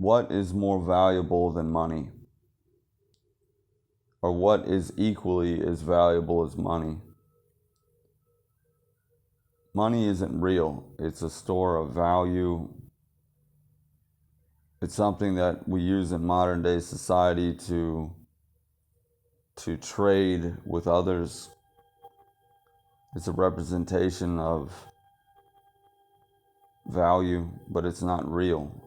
what is more valuable than money? Or what is equally as valuable as money? Money isn't real. It's a store of value. It's something that we use in modern day society to trade with others. It's a representation of value, but it's not real.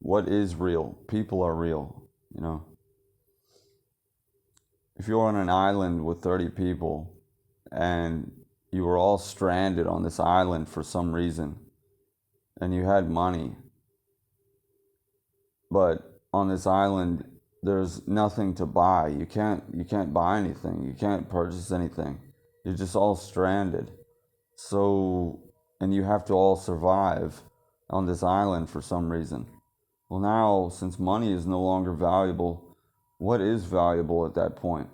What is real? People are real, you know. If you're on an island with 30 people and you were all stranded on this island for some reason and you had money, but on this island there's nothing to buy. You can't buy anything. You can't purchase anything. You're just all stranded. So, and you have to all survive on this island for some reason. Well, now, since money is no longer valuable, what is valuable at that point?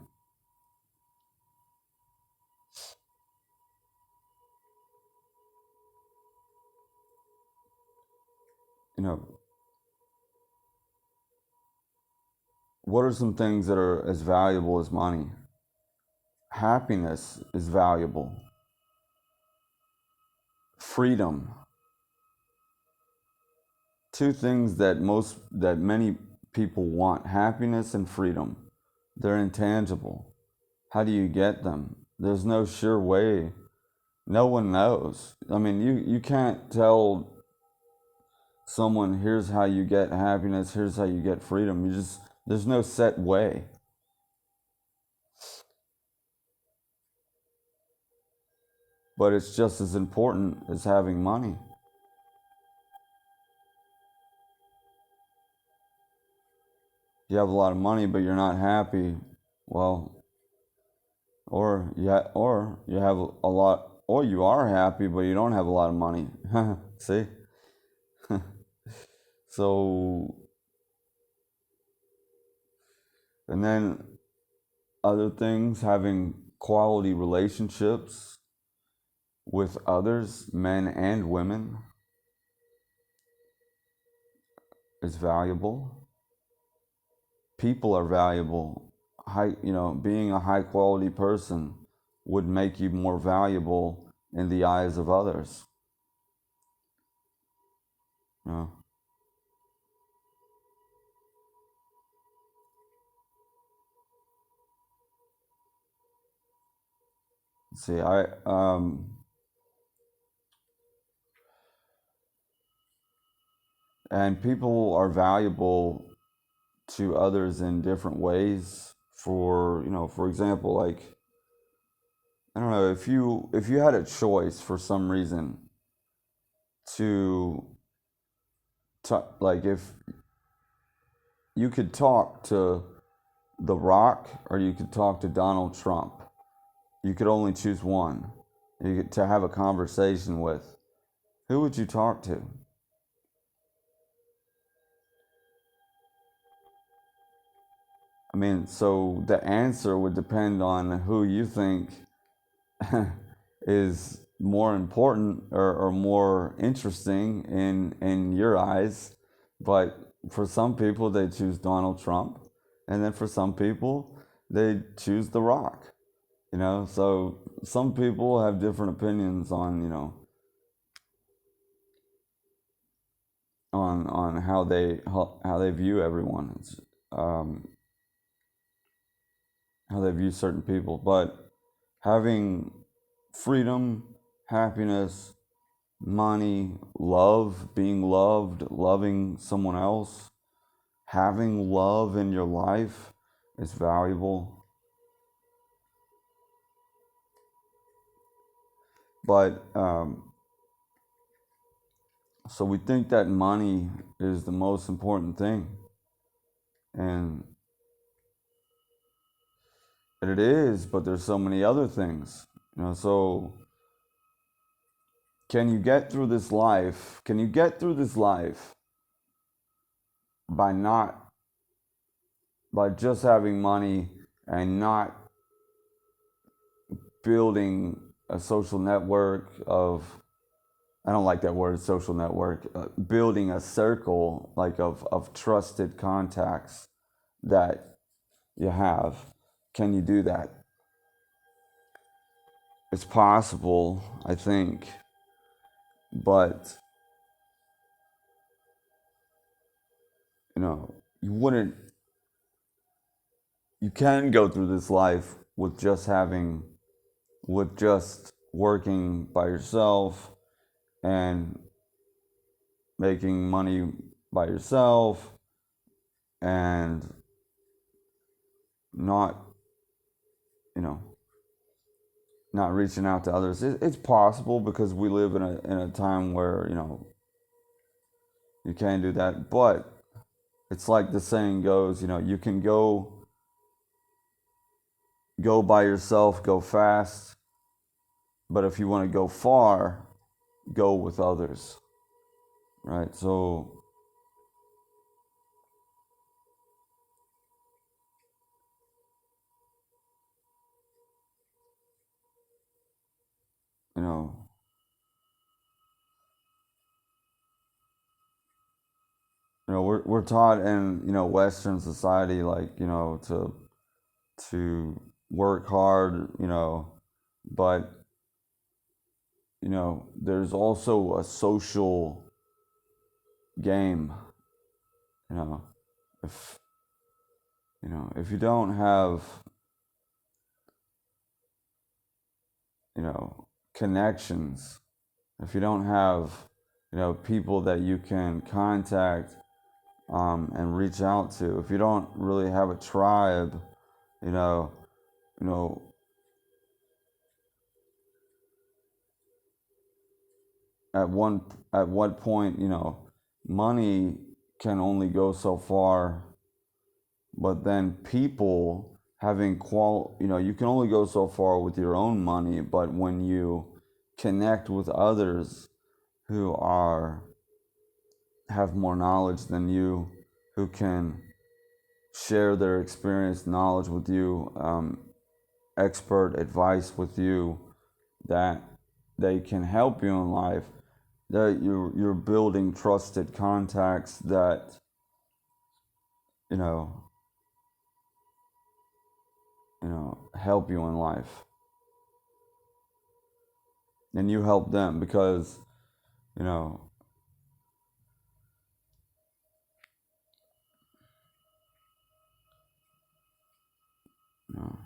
You know, what are some things that are as valuable as money? Happiness is valuable. Freedom. Two things that many people want: happiness and freedom. They're intangible. How do you get them? There's no sure way. No one knows. I mean, you can't tell someone, here's how you get happiness, here's how you get freedom. There's no set way. But it's just as important as having money. You have a lot of money, but you're not happy. Well, or you have a lot, or you are happy, but you don't have a lot of money. See? So, and then other things, having quality relationships with others, men and women, is valuable. People are valuable. Being a high quality person would make you more valuable in the eyes of others. You know? See, and people are valuable to others in different ways. For example, like, I don't know, if you had a choice for some reason to like, if you could talk to The Rock or you could talk to Donald Trump, you could only choose one to have a conversation with. Who would you talk to? I mean, so the answer would depend on who you think is more important or more interesting in your eyes. But for some people, they choose Donald Trump, and then for some people, they choose The Rock. So some people have different opinions on on how they view everyone. How they view certain people, but having freedom, happiness, money, love, being loved, loving someone else, having love in your life is valuable. But so we think that money is the most important thing, and it is, but there's so many other things. So can you get through this life? Can you get through this life by just having money and not building a social network of I don't like that word, social network, building a circle like of trusted contacts that you have. Can you do that? It's possible, I think, but you wouldn't, you can go through this life with just working by yourself and making money by yourself and not, you know, not reaching out to others. It's possible because we live in a time where, you can do that. But it's like the saying goes, you can go by yourself, go fast, but if you want to go far, go with others, right? So, you know, we're taught in Western society, like, to work hard, but there's also a social game. you know if if you don't have connections, if you don't have people that you can contact, and reach out to, if you don't really have a tribe, you know you know at one at what point, money can only go so far, but then people having you can only go so far with your own money, but when you connect with others who have more knowledge than you, who can share their experience, knowledge with you, expert advice with you, that they can help you in life, that you're building trusted contacts that you know help you in life, and you help them because you know you know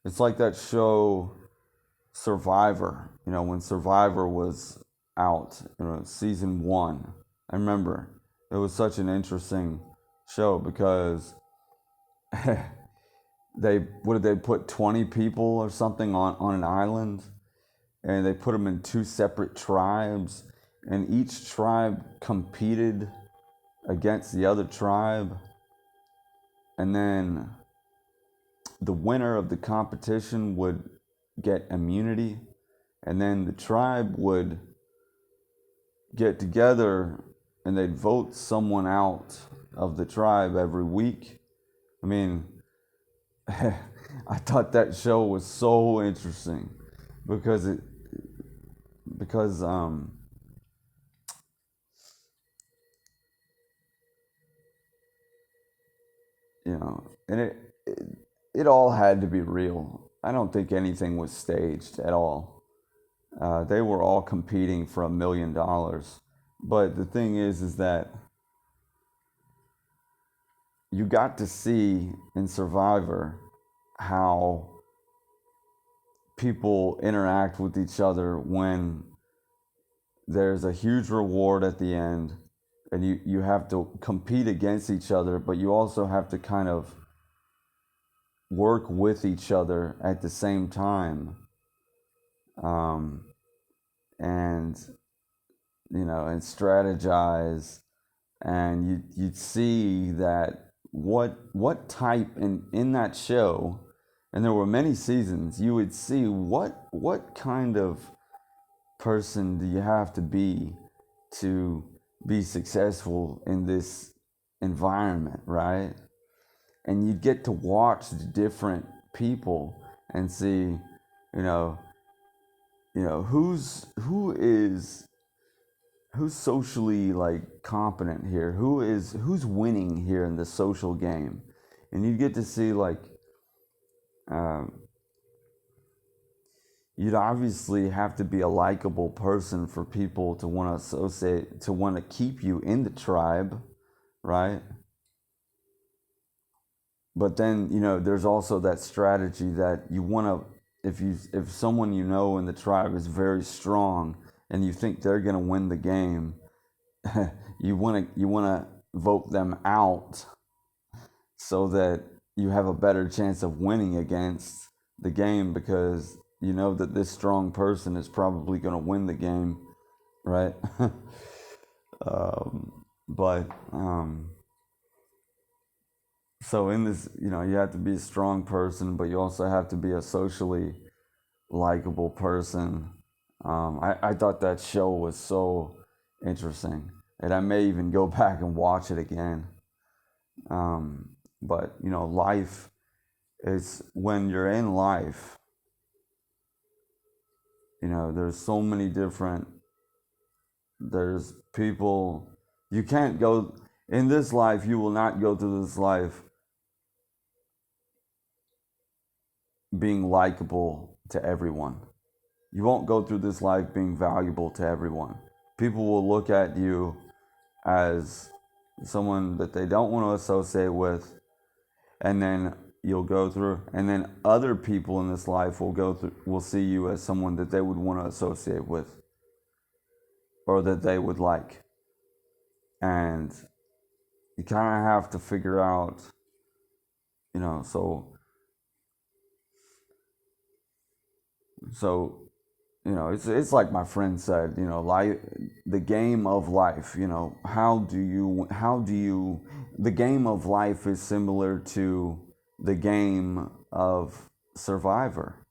it's like that show Survivor. When Survivor was out, season 1, I remember it was such an interesting show because what did they put, 20 people or something on an island, and they put them in 2 separate tribes, and each tribe competed against the other tribe, and then the winner of the competition would get immunity, and then the tribe would get together and they'd vote someone out of the tribe every week. I mean, I thought that show was so interesting because because and it all had to be real. I don't think anything was staged at all. They were all competing for $1 million. But the thing is that you got to see in Survivor how people interact with each other when there's a huge reward at the end, and you have to compete against each other, but you also have to kind of work with each other at the same time, and and strategize, and you'd see that what type in that show, and there were many seasons, you would see what kind of person do you have to be successful in this environment, right? and you'd get to watch the different people and see, you know, who's socially like competent here, who's winning here in the social game, and you get to see like, um, you'd obviously have to be a likable person for people to want to associate, to want to keep you in the tribe, right? But then, there's also that strategy that you want to, if someone in the tribe is very strong and you think they're going to win the game, you want to vote them out so that you have a better chance of winning against the game, because you know that this strong person is probably going to win the game, right? But so in this, you have to be a strong person, but you also have to be a socially likable person. I thought that show was so interesting, and I may even go back and watch it again. But life is, when you're in life, there's so many different, there's people, you can't go in this life, you will not go through this life being likable to everyone. You won't go through this life being valuable to everyone. People will look at you as someone that they don't want to associate with, and then you'll go through, and then other people in this life will see you as someone that they would want to associate with, or that they would like. And you kind of have to figure out, so it's like my friend said, life, the game of life, the game of life is similar to the game of Survivor.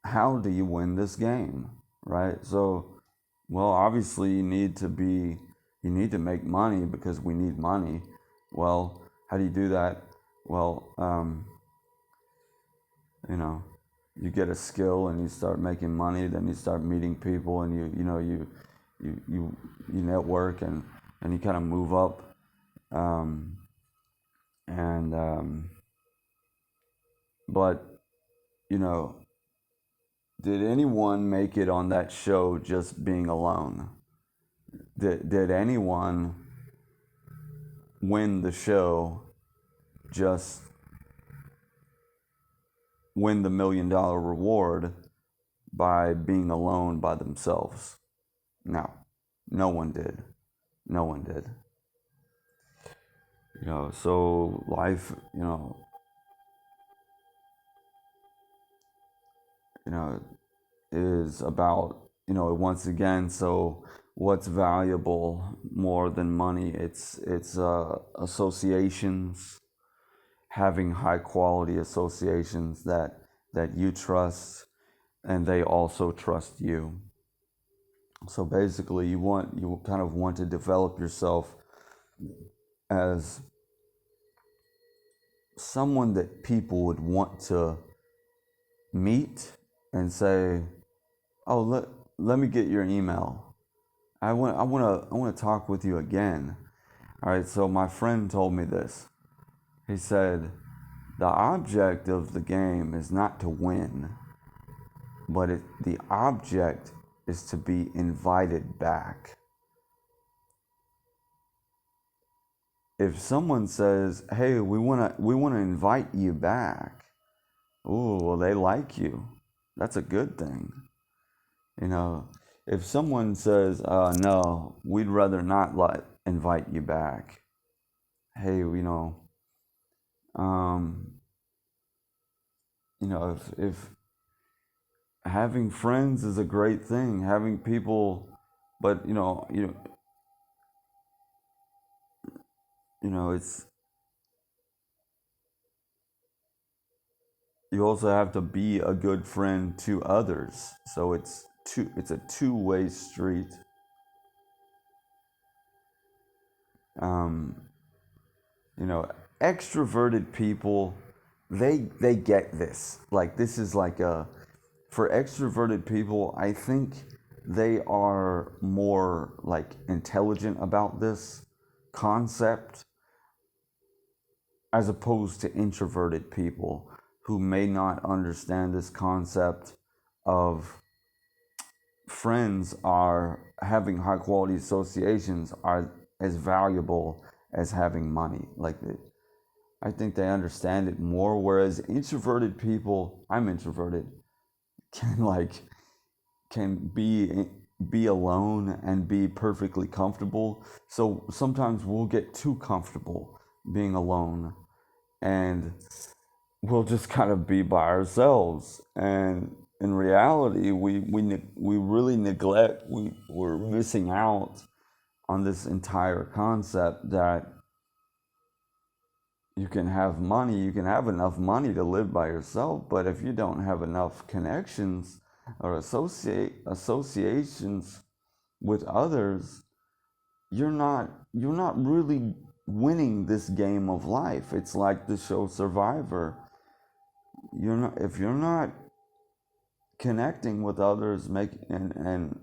How do you win this game, right? So, well, obviously you need to make money, because we need money. Well, how do you do that? Well, you get a skill and you start making money, then you start meeting people, and you network, and you kind of move up. But did anyone make it on that show just being alone? Did anyone win the show, just win the $1 million reward by being alone by themselves? No, no one did. No one did. So life, is about, once again, so what's valuable more than money? It's associations, having high quality associations that you trust, and they also trust you. So basically, you kind of want to develop yourself as someone that people would want to meet and say, "Oh, let me get your email. I want to talk with you again." All right. So my friend told me this. He said, "The object of the game is not to win, but the object is to be invited back." If someone says, "Hey, we want to invite you back," oh, well, they like you. That's a good thing. If someone says, "No, we'd rather not invite you back," hey, if having friends is a great thing, having people, but it's, you also have to be a good friend to others. So it's a two-way street. Um, extroverted people, they get this. Like, this is like a, for extroverted people, I think they are more like intelligent about this concept, as opposed to introverted people who may not understand this concept of friends are having high quality associations are as valuable as having money. Like, I think they understand it more, whereas introverted people, I'm introverted, can like can be alone and be perfectly comfortable. So sometimes we'll get too comfortable being alone, and we'll just kind of be by ourselves. And in reality, we really neglect. We're missing out on this entire concept that you can have money, you can have enough money to live by yourself, but if you don't have enough connections or associations with others, you're not really winning this game of life. It's like the show Survivor. You're not If you're not connecting with others, and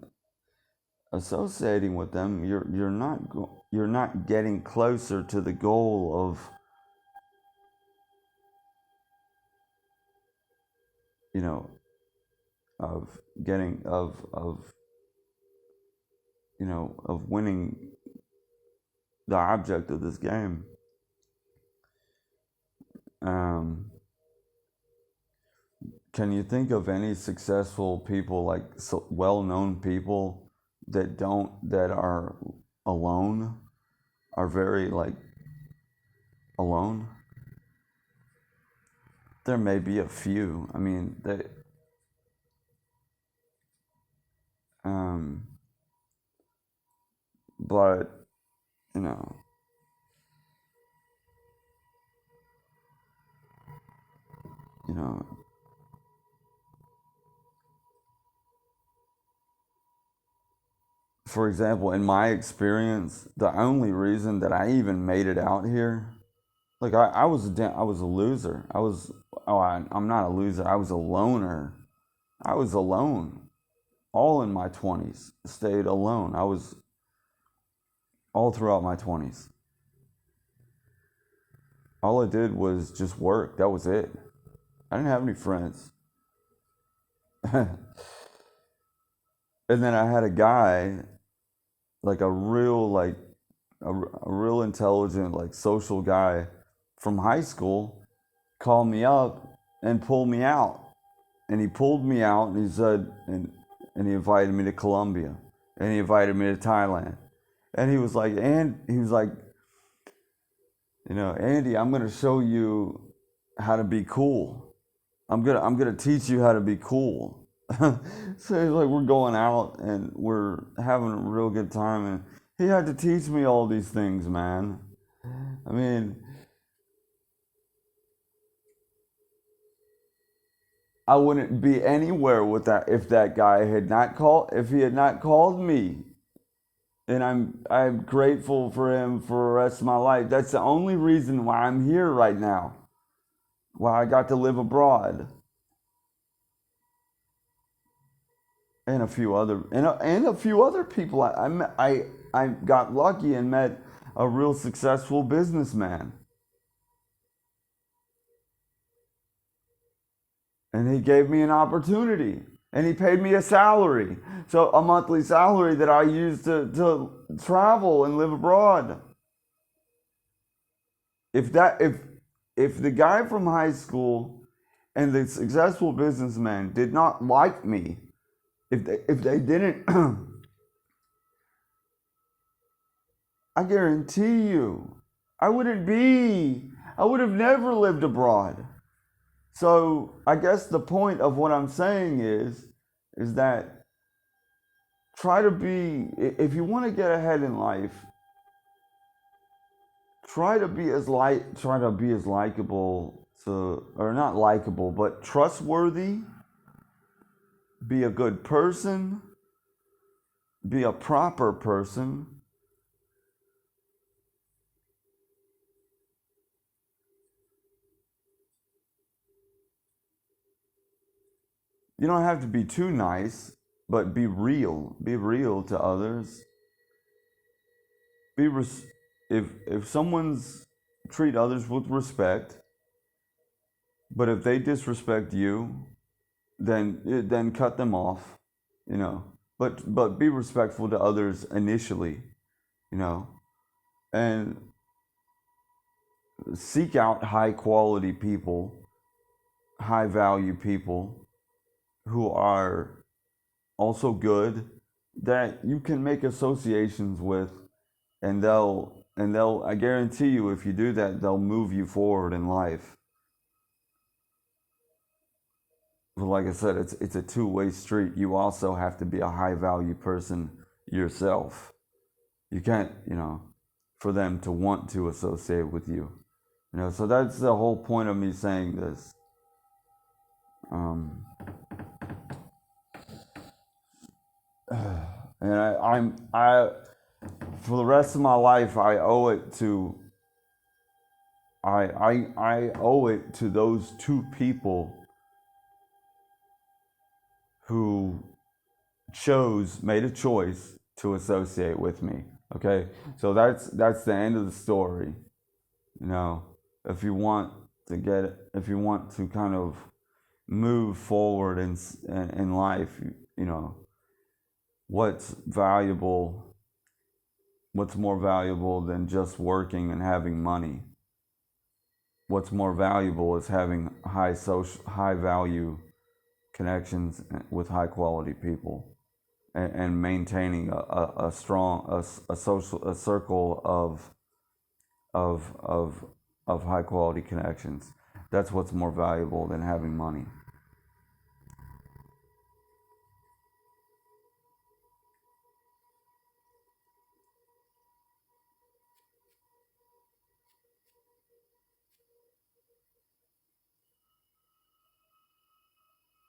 associating with them, you're not getting closer to the goal of, you know, of getting of you know, of winning the object of this game. Um, can you think of any successful people, like well-known people that are alone, are very like alone? There may be a few. I mean, um, but you know, you know, for example, in my experience, the only reason that I even made it out here, like I was a loser. I'm not a loser. I was a loner. I was alone all in my 20s. Stayed alone. I was all throughout my 20s. All I did was just work. That was it. I didn't have any friends. And then I had a guy, like a real like a real intelligent, like social guy from high school, called me up and pulled me out. And he pulled me out, and he said, and he invited me to Colombia, and he invited me to Thailand. And he was like, you know, Andy, I'm gonna show you how to be cool. I'm gonna teach you how to be cool. So he's like, we're going out and we're having a real good time, and he had to teach me all these things, man. I mean, I wouldn't be anywhere with that if he had not called me. And I'm grateful for him for the rest of my life. That's the only reason why I'm here right now. Why I got to live abroad. And a few other people. I got lucky and met a real successful businessman. And he gave me an opportunity. And he paid me a salary. So a monthly salary that I used to travel and live abroad. If that if the guy from high school and the successful businessman did not like me, if they didn't, I guarantee you, I would have never lived abroad. So I guess the point of what I'm saying is that try to be, if you want to get ahead in life, try to be as likable to, or not likable, but trustworthy. Be a good person. Be a proper person. You don't have to be too nice, but be real. Be real to others. Be if someone's treat others with respect, but if they disrespect you, then cut them off, you know. But be respectful to others initially, you know, and seek out high quality people, high value people who are also good that you can make associations with, and they'll I guarantee you, if you do that, they'll move you forward in life. But like I said, it's a two-way street. You also have to be a high value person yourself. You can't, you know, for them to want to associate with you. You know, so that's the whole point of me saying this. And I for the rest of my life I owe it to I owe it to those two people who made a choice to associate with me. Okay, so that's the end of the story. You know, if you want if you want to kind of move forward in life, you know, what's valuable, what's more valuable than just working and having money? What's more valuable is having high value connections with high quality people, and maintaining a strong a circle of high quality connections. That's what's more valuable than having money.